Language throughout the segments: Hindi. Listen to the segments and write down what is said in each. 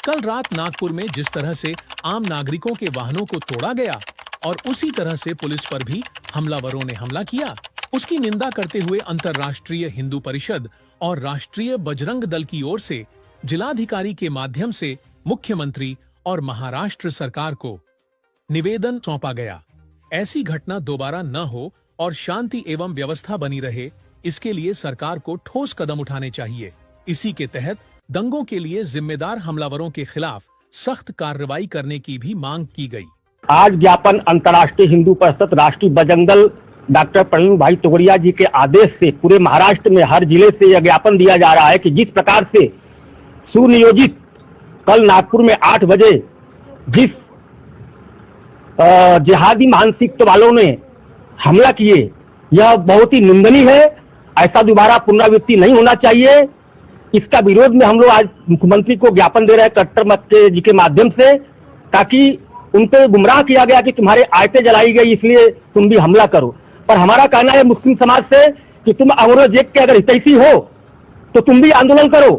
कल रात नागपुर में जिस तरह से आम नागरिकों के वाहनों को तोड़ा गया और उसी तरह से पुलिस पर भी हमलावरों ने हमला किया, उसकी निंदा करते हुए अंतर्राष्ट्रीय हिंदू परिषद और राष्ट्रीय बजरंग दल की ओर से जिलाधिकारी के माध्यम से मुख्यमंत्री और महाराष्ट्र सरकार को निवेदन सौंपा गया। ऐसी घटना दोबारा न हो और शांति एवं व्यवस्था बनी रहे, इसके लिए सरकार को ठोस कदम उठाने चाहिए। इसी के तहत दंगों के लिए जिम्मेदार हमलावरों के खिलाफ सख्त कार्रवाई करने की भी मांग की गई। आज ज्ञापन अंतर्राष्ट्रीय हिंदू परिषद राष्ट्रीय बजरंग दल डॉक्टर प्रवीण भाई तोगड़िया जी के आदेश से पूरे महाराष्ट्र में हर जिले से यह ज्ञापन दिया जा रहा है कि जिस प्रकार से सुनियोजित कल नागपुर में 8 बजे जिस जिहादी मानसिकता वालों ने हमला किए, यह बहुत ही निंदनीय है। ऐसा दोबारा पुनरावृत्ति नहीं होना चाहिए। इसका विरोध में हम लोग आज मुख्यमंत्री को ज्ञापन दे रहे हैं कट्टर मत जी के माध्यम से, ताकि उन पे गुमराह किया गया कि तुम्हारे आयतें जलाई गई इसलिए तुम भी हमला करो। पर हमारा कहना है मुस्लिम समाज से कि तुम औरंगजेब के अगर हितैषी हो तो तुम भी आंदोलन करो,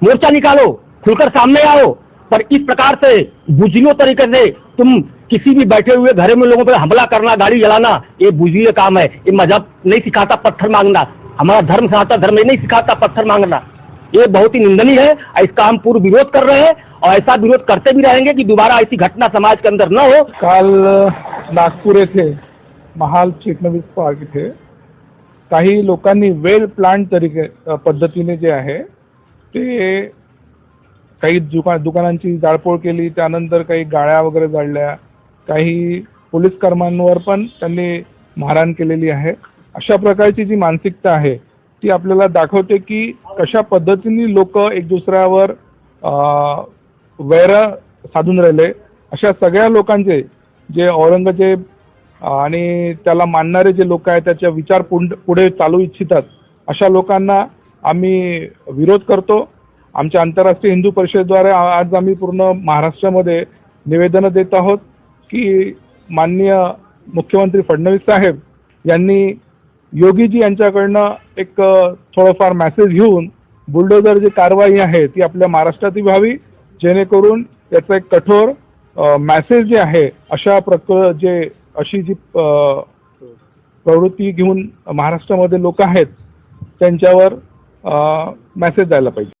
मोर्चा निकालो, खुलकर सामने आओ। पर इस प्रकार से बुझिलो तरीके से तुम किसी भी बैठे हुए घरों में लोगों पर हमला करना, गाड़ी जलाना, ये बुझिले काम है। ये मजहब नहीं सिखाता पत्थर मांगना, हमारा धर्म सनातन धर्म नहीं सिखाता पत्थर मांगना। ये बहुत ही निंदनीय है। इसका हम पूर्ण विरोध कर रहे हैं और ऐसा विरोध करते भी रहेंगे कि दोबारा ऐसी घटना समाज के अंदर न हो। काल नागपूर येथे महाल चिटणवीस पार्क इथे काही लोकांनी वेल प्लान तरीके पद्धतीने जे आहे ते काही दुकानांची जाळपोळ केली, त्यानंतर काही गाड्या वगैरे जाळल्या, काही पोलीस कर्मचाऱ्यांवर पण त्यांनी मारहाण केलेली आहे। अशा प्रकारची जी मानसिकता आहे ती आपल्याला दाखवते की कशा पद्धतीने लोक एक दुसऱ्यावर वैर साधून राहिले। अशा सगळ्या लोकांचे जे औरंगजेब आणि त्याला मानणारे जे लोक आहेत त्याचा विचार पुढे चालू इच्छितात, अशा लोकांना आम्ही विरोध करतो। आमच्या आंतरराष्ट्रीय हिंदू परिषदेद्वारे आज आम्ही पूर्ण महाराष्ट्रामध्ये निवेदन देत आहोत की माननीय मुख्यमंत्री फडणवीस साहेब यांनी योगीजी यांच्याकडनं एक थोडंफार मेसेज घेऊन बुलडोजर जी कारवाई आहे ती आपल्या महाराष्ट्रात व्हावी, जेणेकरून त्याचा एक कठोर मेसेज जे आहे अशी जी प्रवृत्ती घेऊन महाराष्ट्रामध्ये लोक आहेत त्यांच्यावर मेसेज द्यायला पाहिजे।